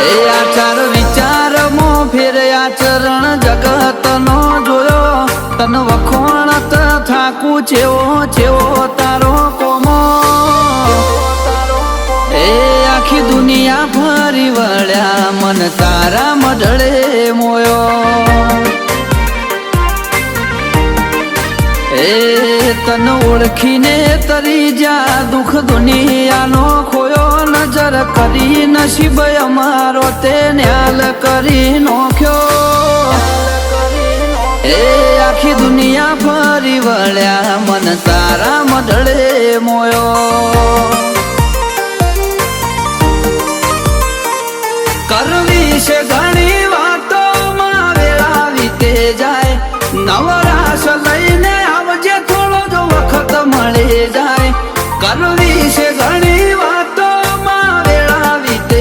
એ આચાર વિચાર મો ફેર આચરણ જગત નો જોયો તન વખોણત થાકું છેવો છેવો તારો કોમો એ આખી દુનિયા ફરી વળ્યા મન તારા મઢળે મોયો એ તન ઓળખીને તરી જા દુઃખ દુનિયાનો ખોયો નજર કરી નસીબ અમારો તે ન્યાલ કરી નોખ્યો એ આખી દુનિયા ફરી વળ્યા મન તારા મઢળે મોયો કરવી છે